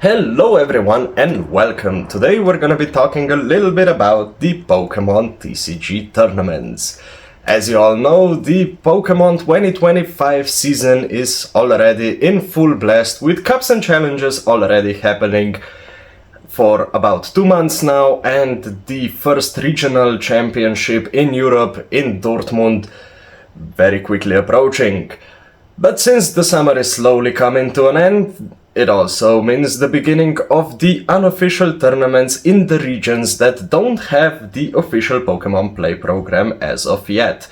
Hello everyone and welcome. Today we're gonna be talking a little bit about the Pokémon TCG tournaments. As you all know, the Pokémon 2025 season is already in full blast with cups and challenges already happening for about 2 months now, and the first regional championship in Europe in Dortmund very quickly approaching. But since the summer is slowly coming to an end, it also means the beginning of the unofficial tournaments in the regions that don't have the official Pokémon Play program as of yet.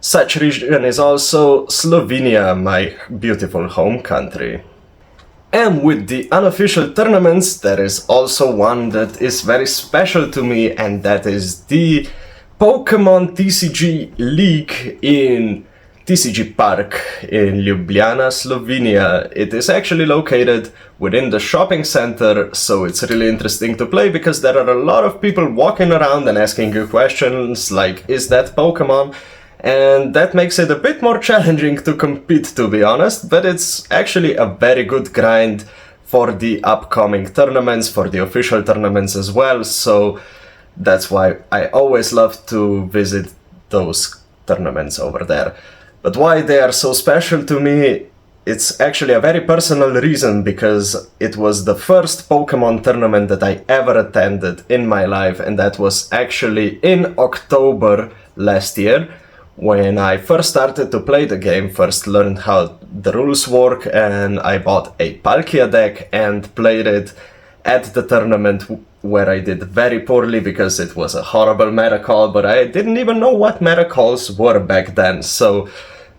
Such region is also Slovenia, my beautiful home country. And with the unofficial tournaments, there is also one that is very special to me, and that is the Pokémon TCG League in TCG Park in Ljubljana, Slovenia. It is actually located within the shopping center, so it's really interesting to play because there are a lot of people walking around and asking you questions like, is that Pokemon? And that makes it a bit more challenging to compete, to be honest, but it's actually a very good grind for the upcoming tournaments, for the official tournaments as well, so that's why I always love to visit those tournaments over there. But why they are so special to me, it's actually a very personal reason, because it was the first Pokemon tournament that I ever attended in my life, and that was actually in October last year, when I first started to play the game, first learned how the rules work, and I bought a Palkia deck and played it at the tournament, where I did very poorly because it was a horrible meta call, but I didn't even know what meta calls were back then, so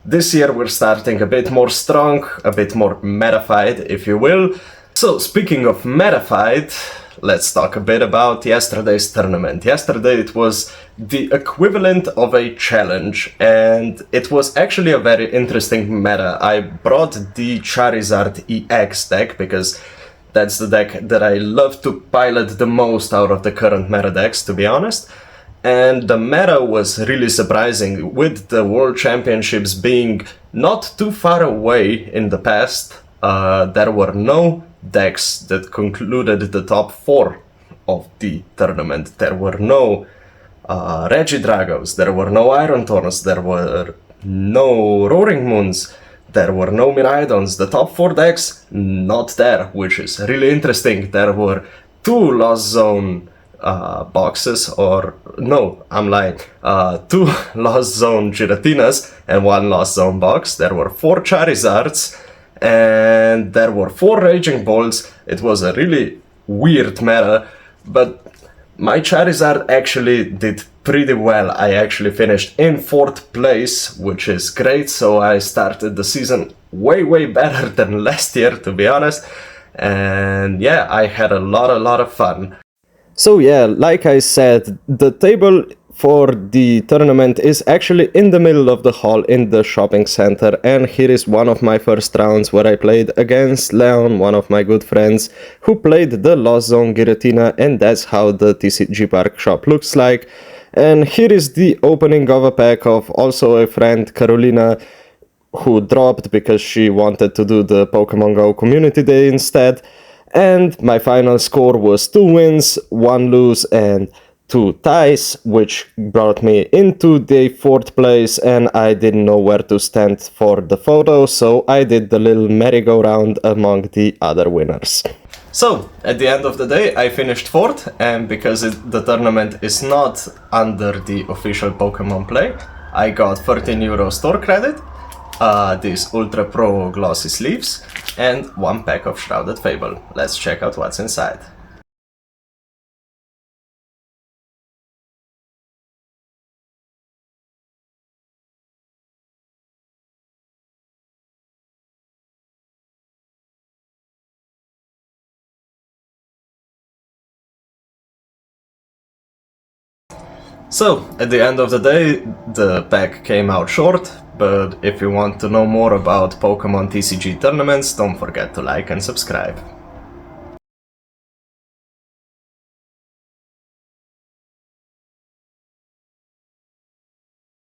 this year we're starting a bit more strong, a bit more metafied, if you will. So speaking of metafied, let's talk a bit about yesterday's tournament. Yesterday it was the equivalent of a challenge, and it was actually a very interesting meta. I brought the Charizard EX deck because that's the deck that I love to pilot the most out of the current meta decks, to be honest. And the meta was really surprising, with the World Championships being not too far away in the past. There were no decks that concluded the top 4 of the tournament. There were no Regidragos, there were no Iron Thorns, there were no Roaring Moons, there were no Miraidons. The top 4 decks, not there, which is really interesting. There were 2 Lost Zone boxes, or no, I'm lying, 2 Lost Zone Giratinas and 1 Lost Zone box. There were 4 Charizards and there were 4 Raging Balls. It was a really weird meta, but my Charizard actually did pretty well. I actually finished in 4th place, which is great, so I started the season way better than last year, to be honest, and yeah, I had a lot of fun. So yeah, like I said, the table for the tournament is actually in the middle of the hall in the shopping center, and here is one of my first rounds where I played against Leon, one of my good friends, who played the Lost Zone Giratina, and that's how the TCG Park shop looks like. And here is the opening of a pack of also a friend, Carolina, who dropped because she wanted to do the Pokemon Go Community Day instead. And my final score was 2 wins, 1 lose, and 2 ties, which brought me into the 4th place, and I didn't know where to stand for the photo, so I did the little merry-go-round among the other winners. So, at the end of the day, I finished 4th, and because the tournament is not under the official Pokemon Play, I got €13 store credit, these Ultra Pro glossy sleeves, and 1 pack of Shrouded Fable. Let's check out what's inside. So, at the end of the day, the pack came out short, but if you want to know more about Pokemon TCG tournaments, don't forget to like and subscribe.